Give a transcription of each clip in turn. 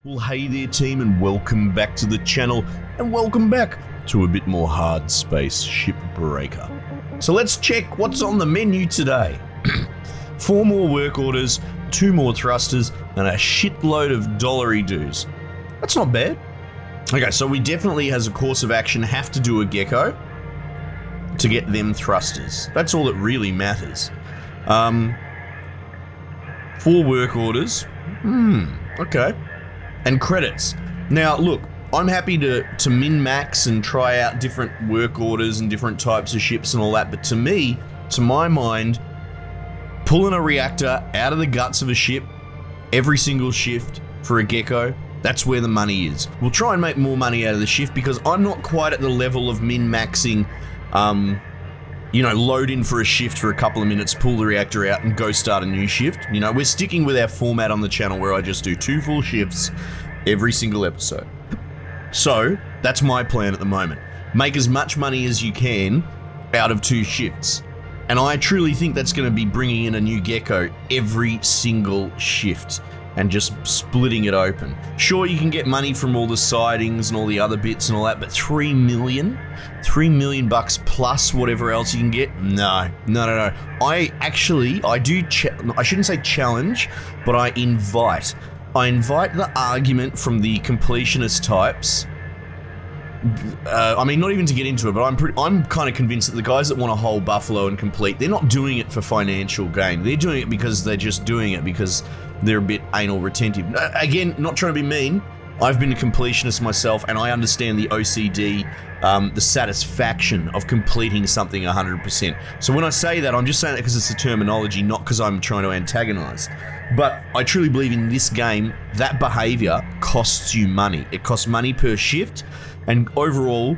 Well, hey there team, and welcome back to the channel, and welcome back to a bit more Hardspace Shipbreaker. So let's check what's on the menu today. 4 more work orders, 2 more thrusters, and a shitload of dollary dues. That's not bad. Okay, so we definitely, as a course of action, have to do a gecko to get them thrusters. That's all that really matters. 4 work orders. Okay. And credits. Now, look, I'm happy to min-max and try out different work orders and different types of ships and all that, but to me, to my mind, pulling a reactor out of the guts of a ship every single shift for a gecko, that's where the money is. We'll try and make more money out of the shift because I'm not quite at the level of min-maxing, load in for a shift for a couple of minutes, pull the reactor out and go start a new shift. You know, we're sticking with our format on the channel where I just do 2 full shifts every single episode. So that's my plan at the moment. Make as much money as you can out of 2 shifts. And I truly think that's going to be bringing in a new gecko every single shift and just splitting it open. Sure, you can get money from all the sidings and all the other bits and all that, but 3 million bucks plus whatever else you can get? No. I shouldn't say challenge, but I invite the argument from the completionist types. Not even to get into it, but I'm kind of convinced that the guys that want to hold Buffalo and complete, they're not doing it for financial gain. They're doing it because they're just doing it because they're a bit anal retentive. Again, not trying to be mean. I've been a completionist myself, and I understand the OCD, the satisfaction of completing something 100%. So when I say that, I'm just saying that because it's the terminology, not because I'm trying to antagonize. But I truly believe in this game, that behavior costs you money. It costs money per shift, and overall,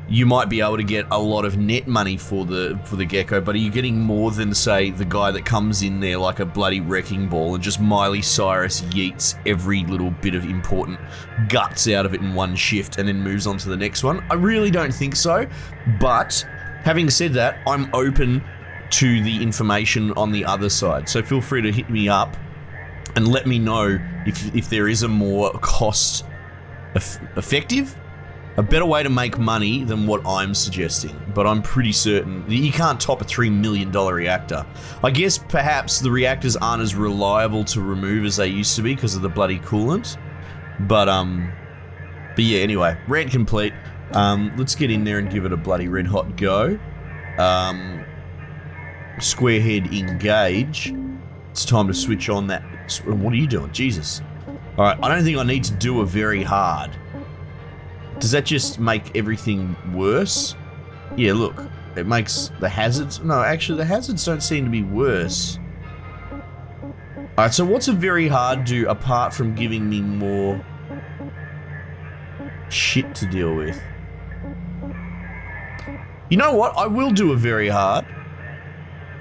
you might be able to get a lot of net money for the gecko, but are you getting more than, say, the guy that comes in there like a bloody wrecking ball and just Miley Cyrus yeets every little bit of important guts out of it in one shift and then moves on to the next one? I really don't think so, but having said that, I'm open to the information on the other side, so feel free to hit me up and let me know if there is a more cost effective, a better way to make money than what I'm suggesting, but I'm pretty certain you can't top a $3 million reactor. I guess perhaps the reactors aren't as reliable to remove as they used to be because of the bloody coolant, but yeah, anyway, rant complete. Let's get in there and give it a bloody red hot go. Square head engage. It's time to switch on that. What are you doing? Jesus. All right, I don't think I need to do a very hard. Does that just make everything worse? Yeah, look, it makes the hazards... No, actually, the hazards don't seem to be worse. Alright, so what's a very hard do apart from giving me more shit to deal with? You know what? I will do a very hard.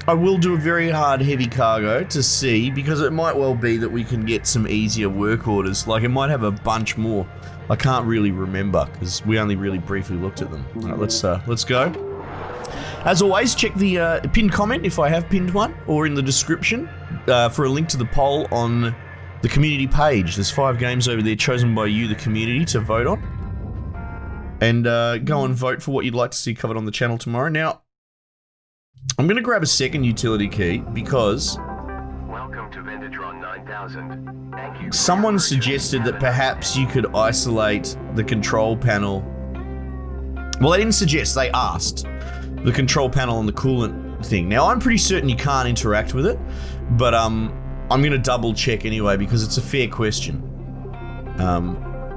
I will do a very hard heavy cargo to see, because it might well be that we can get some easier work orders. Like, it might have a bunch more. I can't really remember because we only really briefly looked at them. All right, let's go. As always, check the pinned comment if I have pinned one, or in the description for a link to the poll on the community page. There's 5 games over there chosen by you, the community, to vote on. And go and vote for what you'd like to see covered on the channel tomorrow. Now, I'm going to grab a second utility key because someone suggested that perhaps you could isolate the control panel. Well, they didn't suggest, they asked. The control panel and the coolant thing. Now, I'm pretty certain you can't interact with it, but I'm going to double check anyway because it's a fair question.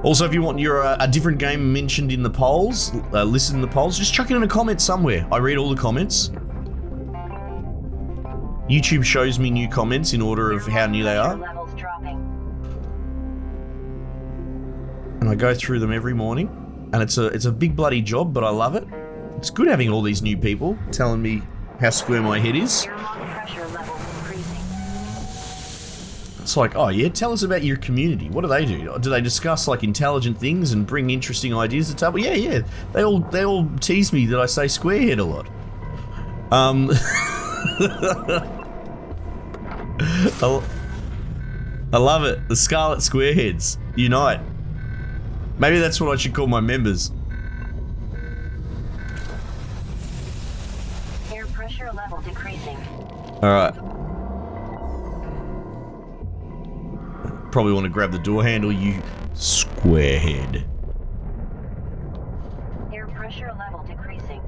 Also, if you want a different game mentioned in the polls, listed in the polls, just chuck it in a comment somewhere. I read all the comments. YouTube shows me new comments in order of how new they are. And I go through them every morning, and it's a big bloody job, but I love it. It's good having all these new people telling me how square my head is. It's like, oh yeah, tell us about your community. What do they do? Do they discuss like intelligent things and bring interesting ideas to the table? Yeah. They all tease me that I say squarehead a lot. I love it. The Scarlet Squareheads. Unite. Maybe that's what I should call my members. Air pressure level decreasing. Alright. Probably want to grab the door handle, you squarehead. Air pressure level decreasing.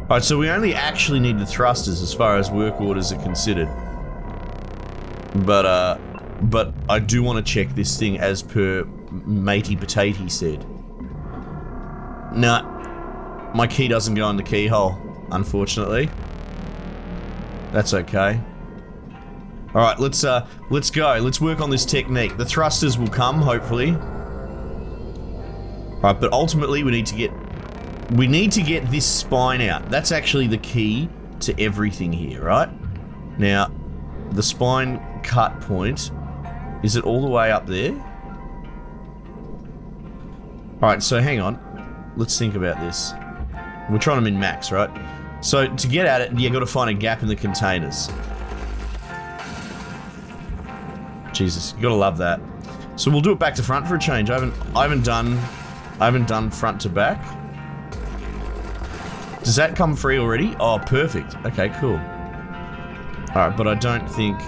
Alright, so we only actually need the thrusters as far as work orders are considered. But I do want to check this thing as per Matey Potato said. Nah, my key doesn't go in the keyhole, unfortunately. That's okay. Alright, let's go. Let's work on this technique. The thrusters will come, hopefully. Alright, but ultimately we need to get this spine out. That's actually the key to everything here, right? Now, the spine cut point, is it all the way up there? Alright, so hang on. Let's think about this. We're trying to min-max, right? So, to get at it, you gotta find a gap in the containers. Jesus, you gotta love that. So we'll do it back to front for a change. I haven't done front to back. Does that come free already? Oh, perfect. Okay, cool. Alright, but I don't think...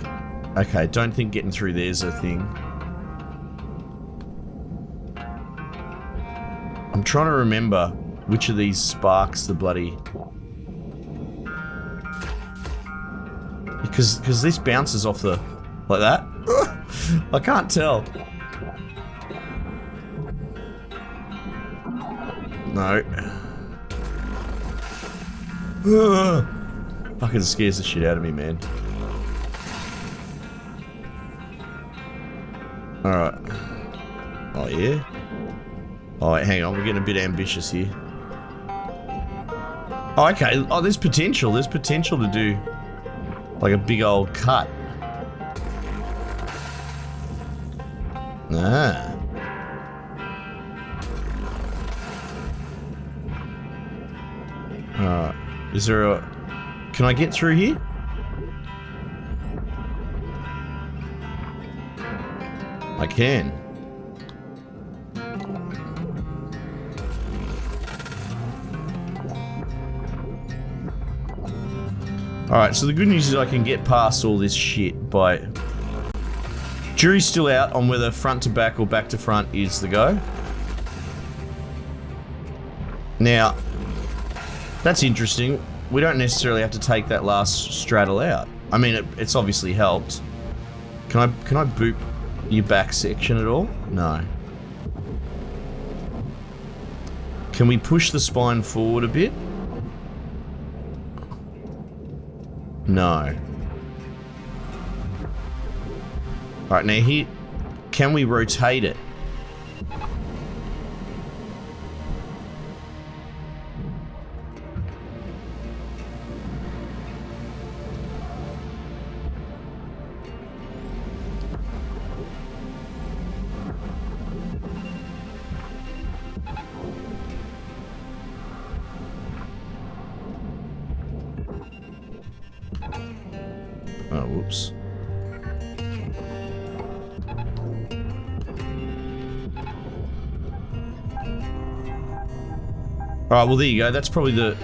Okay, don't think getting through there's a thing. I'm trying to remember which of these sparks the bloody... Because this bounces off the... Like that? I can't tell. No. Fucking scares the shit out of me, man. Alright. Oh, yeah? Oh, wait, hang on. We're getting a bit ambitious here. Oh, okay. Oh, there's potential. There's potential to do like a big old cut. Ah. Alright. Is there a... Can I get through here? I can. Alright, so the good news is I can get past all this shit by... Jury's still out on whether front to back or back to front is the go. Now, that's interesting. We don't necessarily have to take that last straddle out. I mean, it's obviously helped. Can I boop your back section at all? No. Can we push the spine forward a bit? No. Alright, now here, can we rotate it? Oh, whoops. Alright, well there you go. That's probably the...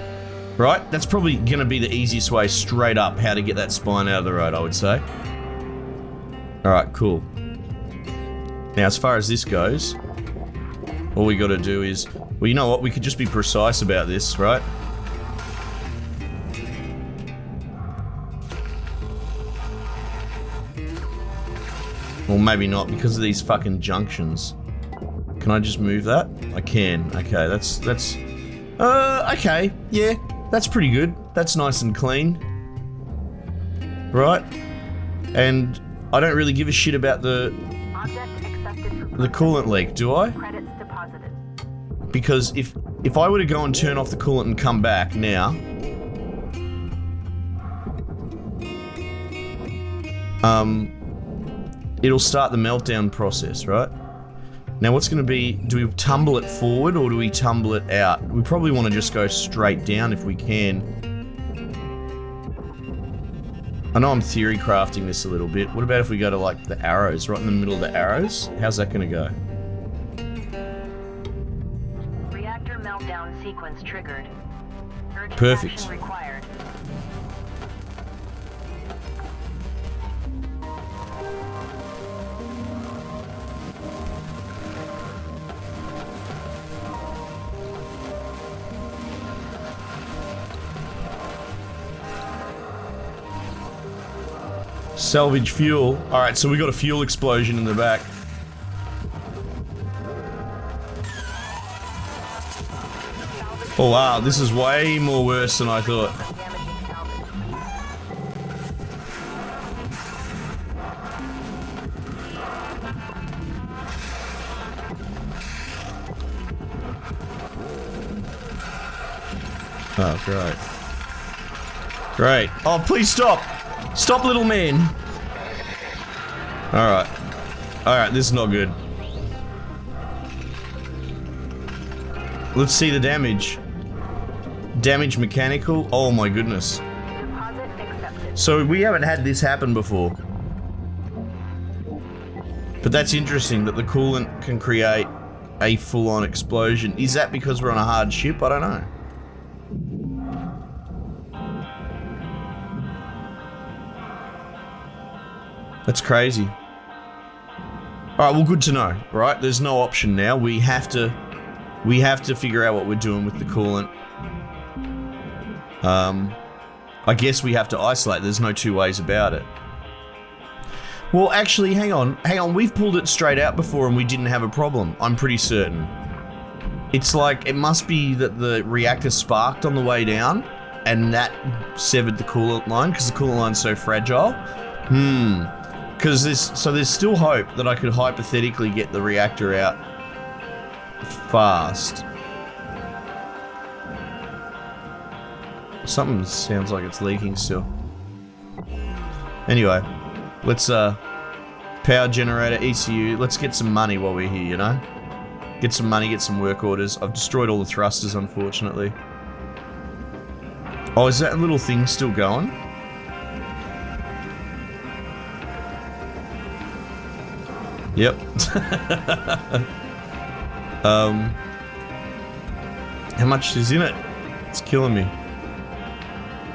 Right? That's probably going to be the easiest way straight up how to get that spine out of the road, I would say. Alright, cool. Now, as far as this goes, all we got to do is... Well, you know what? We could just be precise about this, right? Or maybe not, because of these fucking junctions. Can I just move that? I can. Okay, that's... okay. Yeah, that's pretty good. That's nice and clean. Right? And I don't really give a shit about the coolant leak, do I? Credits deposited. Because if I were to go and turn off the coolant and come back now... it'll start the meltdown process, right? Now what's going to be, do we tumble it forward or do we tumble it out? We probably want to just go straight down if we can. I know I'm theory crafting this a little bit. What about if we go to like the arrows, right in the middle of the arrows? How's that gonna go? Reactor meltdown sequence triggered. Urgent Perfect. action required. Salvage fuel. Alright, so we got a fuel explosion in the back. Oh wow, this is way more worse than I thought. Damaging salvage. Oh, great. Great. Oh, please stop! Stop, little man! Alright. Alright, this is not good. Let's see the damage. Damage mechanical? Oh my goodness. Deposit accepted. So we haven't had this happen before. But that's interesting that the coolant can create a full-on explosion. Is that because we're on a hard ship? I don't know. That's crazy. Alright, well, good to know, right? There's no option now. We have to figure out what we're doing with the coolant. I guess we have to isolate. There's no two ways about it. Well, actually, hang on. We've pulled it straight out before and we didn't have a problem. I'm pretty certain. It's like, it must be that the reactor sparked on the way down and that severed the coolant line because the coolant line's so fragile. Because there's still hope that I could hypothetically get the reactor out fast. Something sounds like it's leaking still. Anyway, let's power generator, ECU. Let's get some money while we're here, you know? Get some money, get some work orders. I've destroyed all the thrusters, unfortunately. Oh, is that little thing still going? Yep. How much is in it? It's killing me.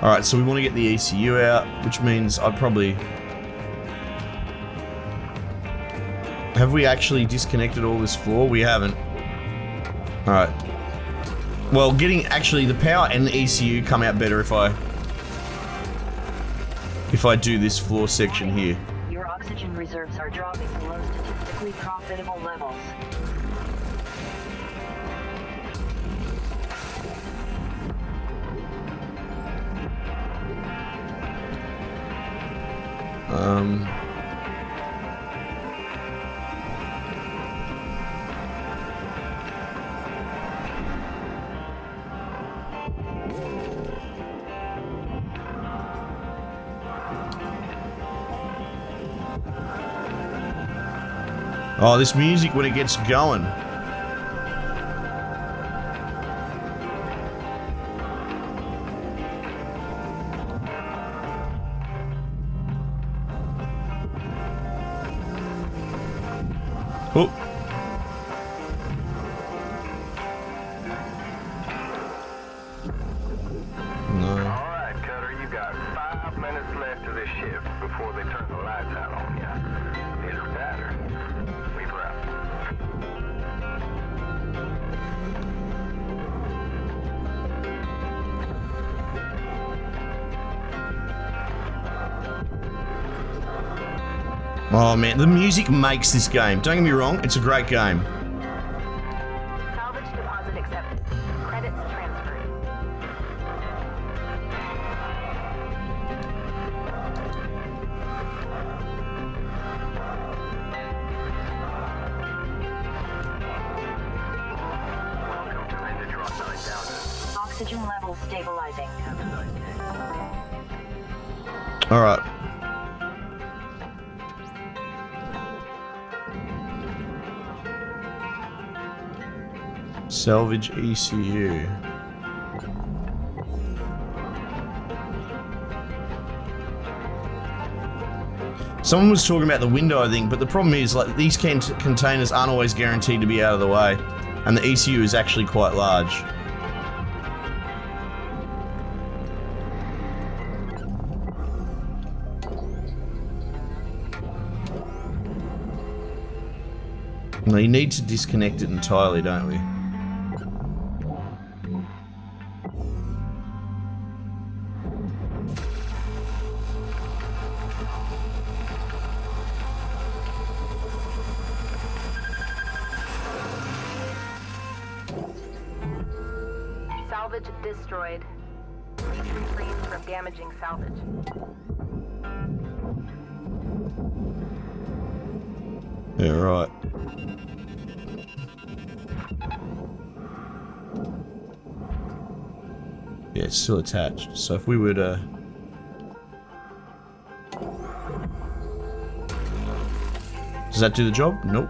Alright, so we want to get the ECU out, which means I'd probably... Have we actually disconnected all this floor? We haven't. Alright. Well, getting actually the power and the ECU come out better if I do this floor section here. Your oxygen reserves are dropping below statistically profitable levels. Oh, this music when it gets going. Oh. No. Alright, Cutter, you got 5 minutes left of this shift before they turn the lights out on you. Hit or batter. We've wrapped. Oh man, the music makes this game. Don't get me wrong, it's a great game. Salvage deposit accepted. Credits transferred. Welcome to Vintage Rock 9000. Oxygen levels stabilizing. Alright. Salvage ECU. Someone was talking about the window, I think, but the problem is, like, these containers aren't always guaranteed to be out of the way, and the ECU is actually quite large. No, you need to disconnect it entirely, don't we? Salvage destroyed. Please refrain from damaging salvage. Yeah, right. Yeah, it's still attached. So if we were to... Does that do the job? Nope.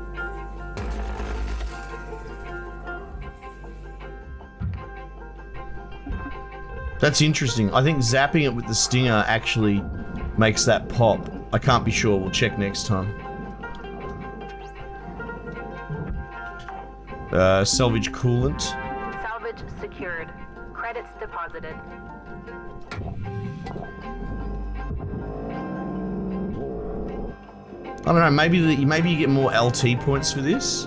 That's interesting. I think zapping it with the stinger actually makes that pop. I can't be sure. We'll check next time. Salvage coolant. Salvage secured. Credits deposited. I don't know. Maybe you get more LT points for this.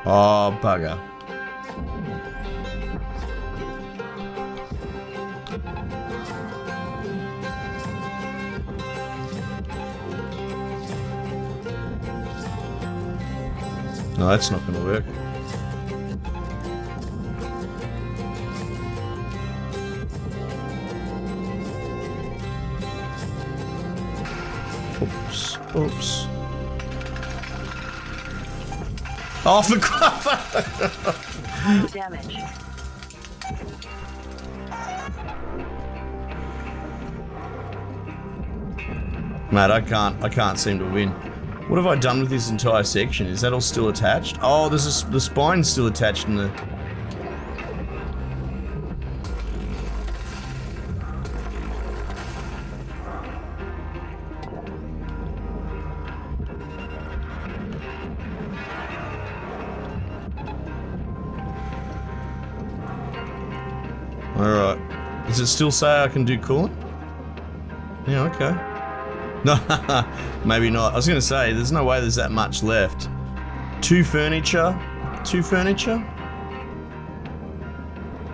Oh, bugger. No, that's not going to work. Oops. Oops. Oh, for Damage. Mate, I can't seem to win. What have I done with this entire section? Is that all still attached? Oh, there's the spine's still attached in the... Alright. Does it still say I can do coolant? Yeah, okay. No, maybe not. I was going to say, there's no way there's that much left. Two furniture.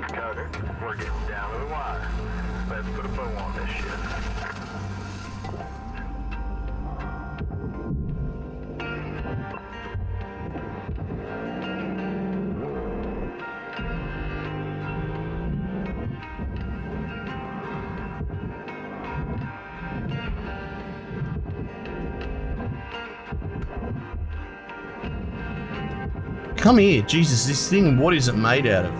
Carter, we're getting down to the wire. Let's put a bow on this shit. Come here. Jesus, this thing, what is it made out of?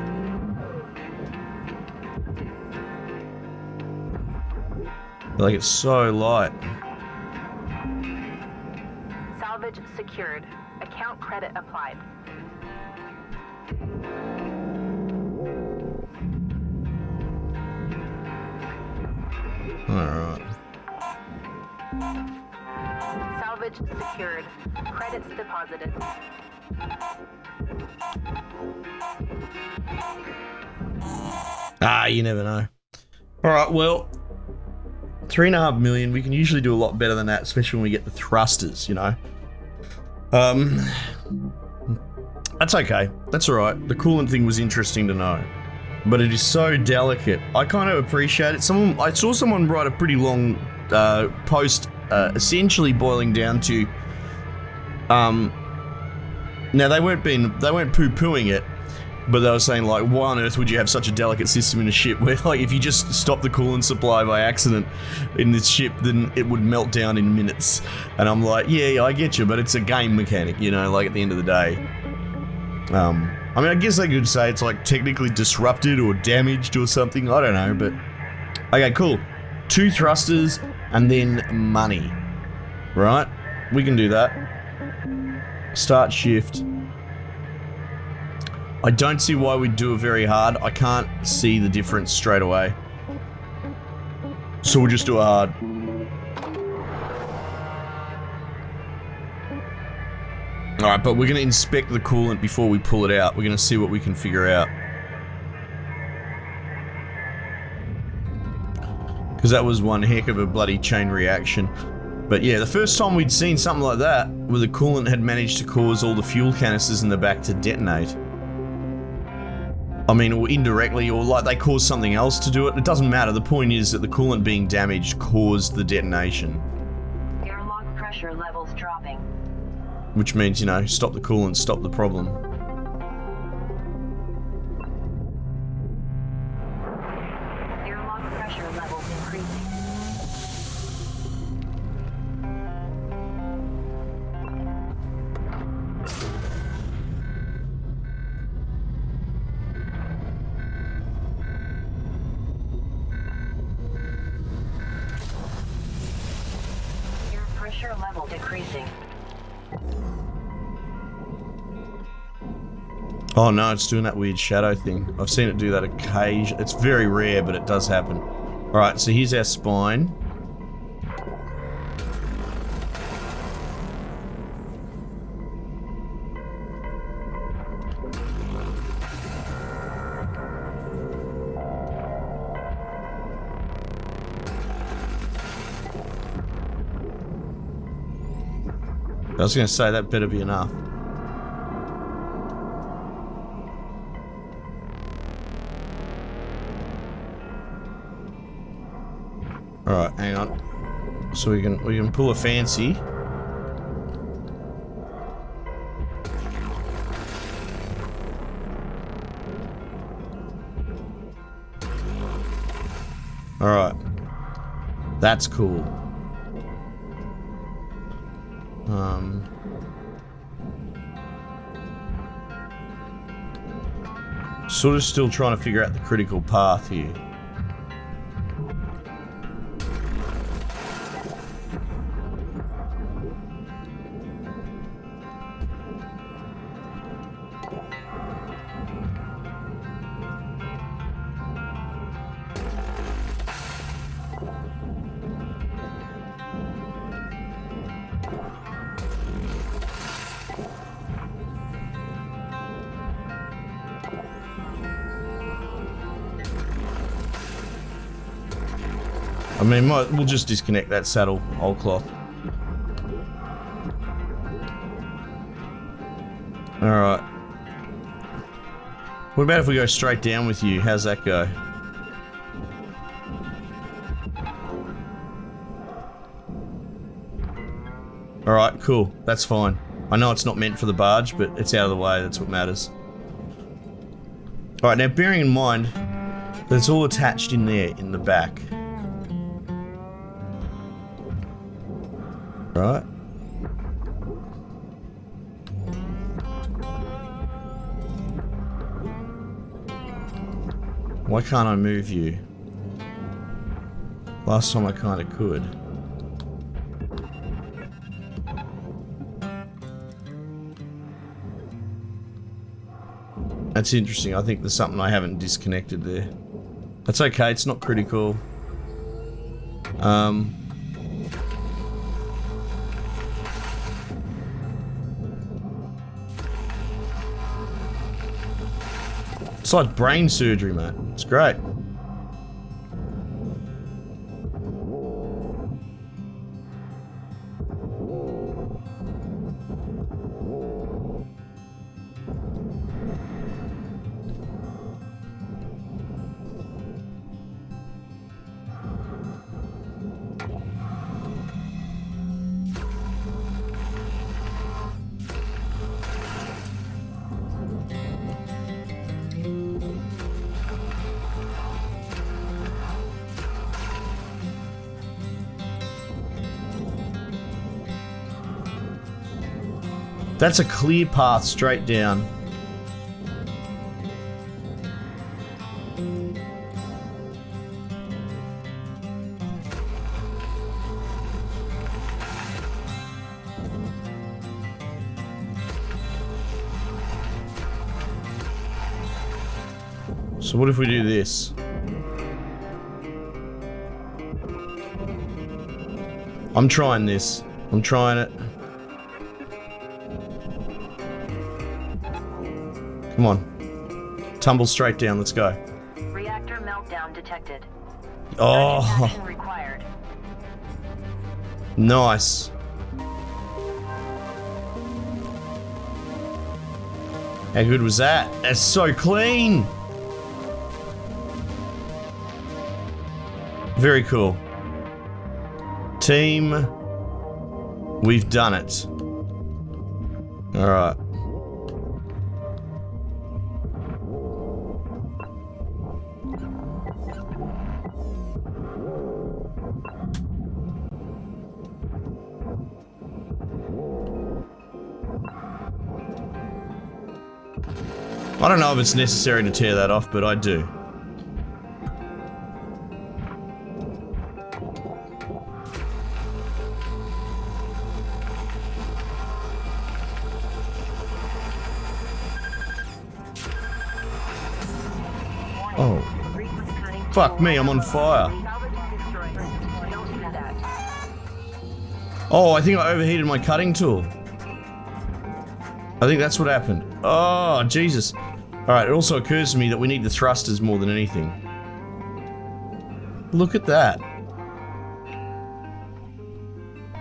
Like, it's so light. Salvage secured. Account credit applied. Alright. Salvage secured. Credits deposited. Ah, you never know. Alright, well, 3.5 million. We can usually do a lot better than that, especially when we get the thrusters, you know. That's okay. That's alright. The coolant thing was interesting to know. But it is so delicate. I kind of appreciate it. I saw someone write a pretty long post, essentially boiling down to, now they weren't poo-pooing it, but they were saying, like, why on earth would you have such a delicate system in a ship where, like, if you just stop the coolant supply by accident in this ship, then it would melt down in minutes. And I'm like, yeah, I get you, but it's a game mechanic, you know, like, at the end of the day. I mean, I guess they could say it's, like, technically disrupted or damaged or something, I don't know, but... Okay, cool. 2 thrusters, and then money. Right? We can do that. Start shift. I don't see why we'd do it very hard. I can't see the difference straight away. So we'll just do a hard. Alright, but we're going to inspect the coolant before we pull it out. We're going to see what we can figure out. Because that was one heck of a bloody chain reaction. But yeah, the first time we'd seen something like that, where the coolant had managed to cause all the fuel canisters in the back to detonate. I mean, or indirectly, or like they caused something else to do it. It doesn't matter. The point is that the coolant being damaged caused the detonation. Airlock pressure levels dropping. Which means, you know, stop the coolant, stop the problem. Airlock pressure levels increasing. Air pressure level decreasing. Oh no, it's doing that weird shadow thing. I've seen it do that occasionally. It's very rare, but it does happen. Alright, so here's our spine. I was going to say that better be enough. Alright, hang on. So we can pull a fancy. Alright. That's cool. Sort of still trying to figure out the critical path here. I mean, we'll just disconnect that saddle whole cloth. Alright. What about if we go straight down with you? How's that go? Alright, cool. That's fine. I know it's not meant for the barge, but it's out of the way. That's what matters. Alright, now bearing in mind that it's all attached in there in the back. Right. Why can't I move you? Last time I kind of could. That's interesting. I think there's something I haven't disconnected there. That's okay. It's not critical. It's like brain surgery, mate. It's great. That's a clear path straight down. So what if we do this? I'm trying this. I'm trying it. Come on. Tumble straight down. Let's go. Reactor meltdown detected. Oh, Urgent action required. nice. How good was that? That's so clean. Very cool. Team, we've done it. All right. I don't know if it's necessary to tear that off, but I do. Oh. Fuck me, I'm on fire. Salvage destroyed. Don't do that. Oh, I think I overheated my cutting tool. I think that's what happened. Oh, Jesus. Alright, it also occurs to me that we need the thrusters more than anything. Look at that.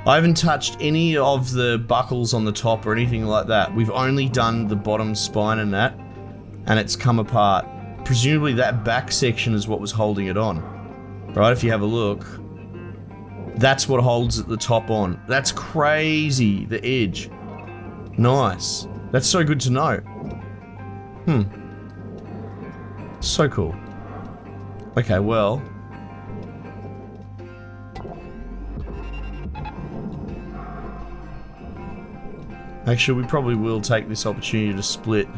I haven't touched any of the buckles on the top or anything like that. We've only done the bottom spine and that, and it's come apart. Presumably that back section is what was holding it on. Right, if you have a look. That's what holds at the top on. That's crazy, the edge. Nice. That's so good to know. So cool. Okay, well. Actually, we probably will take this opportunity to split.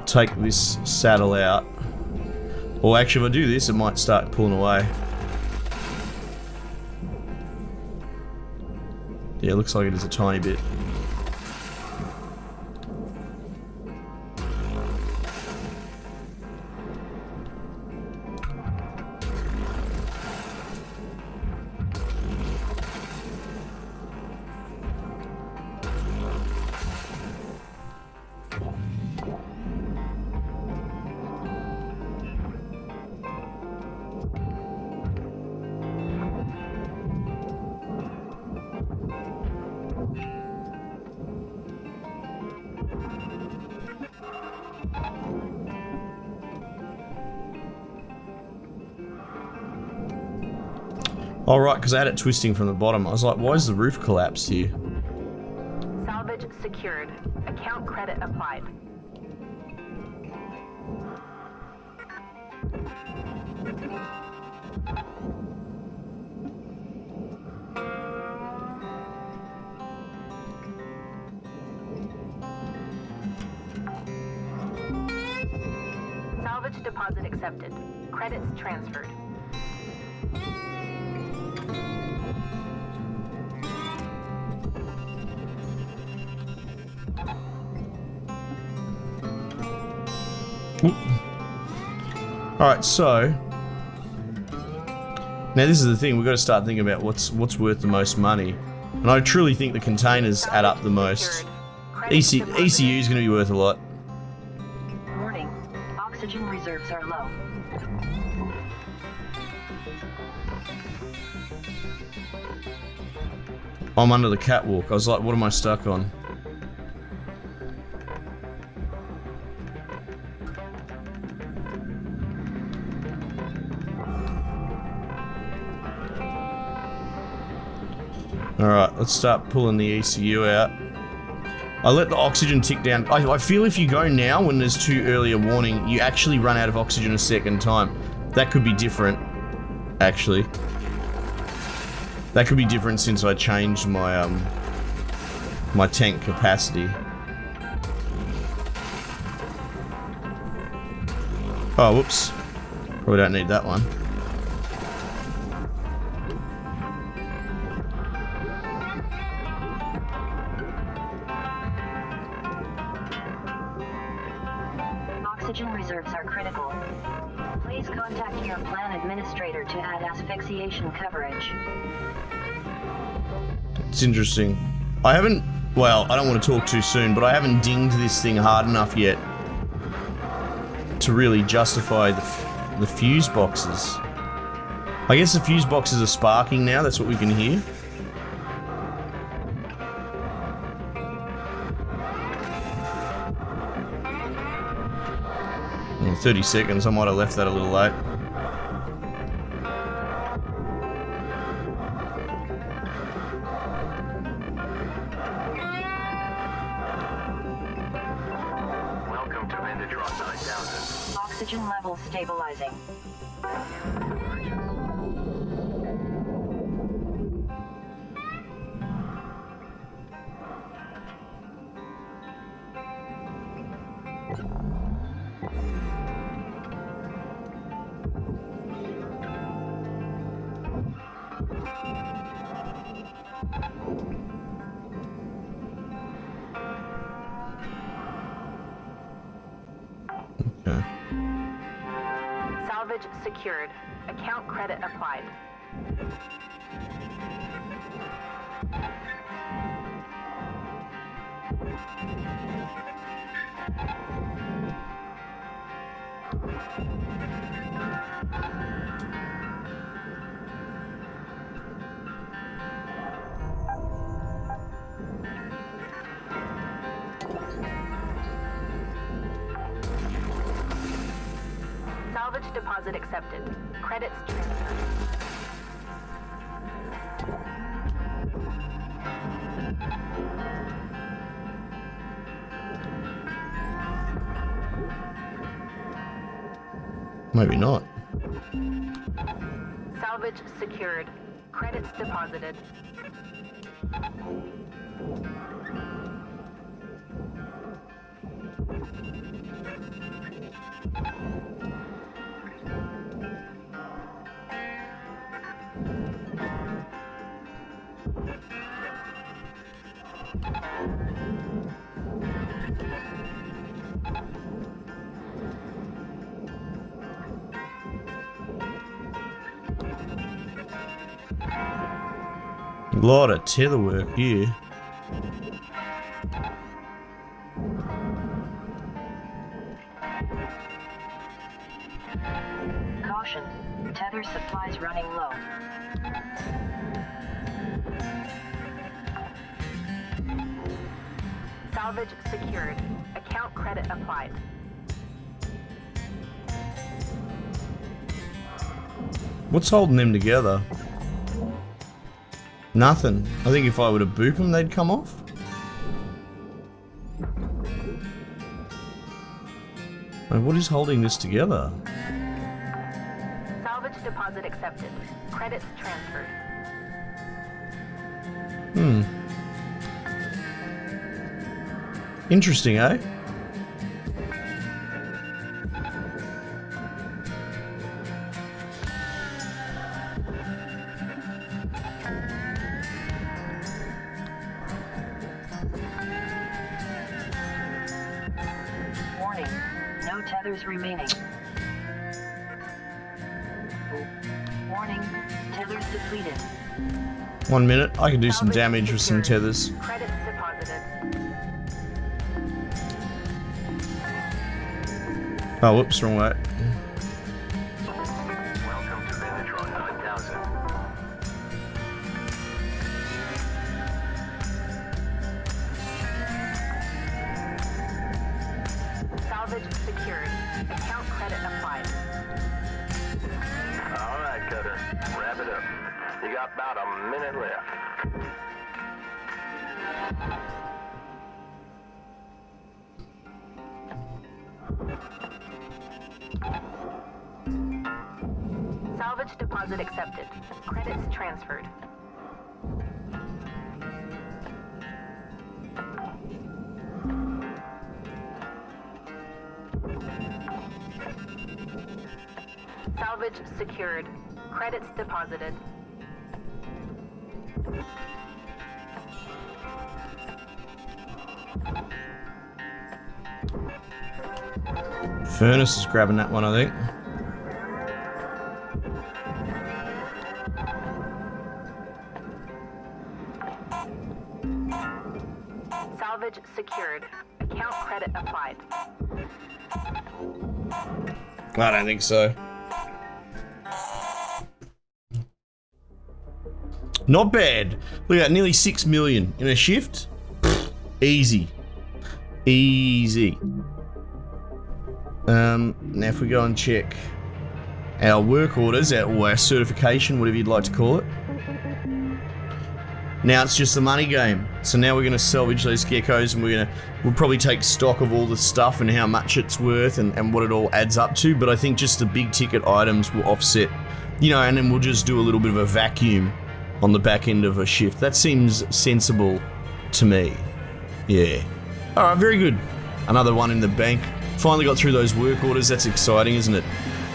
Take this saddle out. Or actually, if I do this, it might start pulling away. Yeah, it looks like it is a tiny bit. Oh right, because I had it twisting from the bottom. I was like, why is the roof collapsed here? Salvage secured. Account credit applied. Salvage deposit accepted. Credits transferred. Alright, so now this is the thing, we've got to start thinking about what's worth the most money. And I truly think the containers add up the most. ECU is going to be worth a lot. Warning. Oxygen reserves are low. I'm under the catwalk. I was like, what am I stuck on? Alright, let's start pulling the ECU out. I let the oxygen tick down. I feel if you go now when there's too early a warning, you actually run out of oxygen a second time. That could be different, actually. That could be different since I changed my my tank capacity. Oh, whoops. Probably don't need that one. Oxygen reserves are critical. Please contact your plan administrator to add asphyxiation coverage. It's interesting. I haven't, well, I don't want to talk too soon, but I haven't dinged this thing hard enough yet to really justify the fuse boxes. I guess the fuse boxes are sparking now, that's what we can hear. Oh, 30 seconds, I might have left that a little late. Welcome to Vendatron 9000. Oxygen levels stabilizing. Okay. Salvage secured. Account credit applied. Salvage deposit accepted. Credits transferred. Maybe not. Salvage secured. Credits deposited. A lot of tether work here. Caution. Tether supplies running low. Salvage secured. Account credit applied. What's holding them together? Nothing. I think if I were to boop them, they'd come off. Like, what is holding this together? Salvage deposit accepted. Credits transferred. Interesting, eh? Warning. No tethers remaining. Warning. Tethers depleted. 1 minute. I can do some damage with some tethers. Credits deposited. Oh, whoops, wrong way. Welcome to Vendatron 9000. Salvage secured. Account credit applied. All right, Cutter. Wrap it up. You got about a minute left. Salvage deposit accepted. Credits transferred. Salvage secured. Credits deposited. Furnace is grabbing that one, I think. Salvage secured. Account credit applied. I don't think so. Not bad. Look at that, nearly 6 million in a shift. Easy. Easy. Now if we go and check our work orders, our certification, whatever you'd like to call it. Now it's just the money game. So now we're going to salvage those geckos, and we'll probably take stock of all the stuff and how much it's worth and what it all adds up to. But I think just the big ticket items will offset, you know, and then we'll just do a little bit of a vacuum on the back end of a shift. That seems sensible to me. Yeah. Alright, very good. Another one in the bank. Finally got through those work orders. That's exciting, isn't it?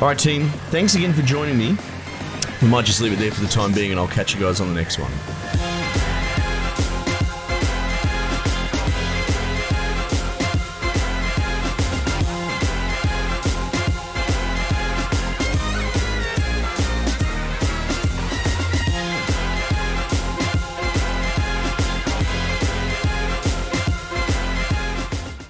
Alright team, thanks again for joining me. We might just leave it there for the time being, and I'll catch you guys on the next one.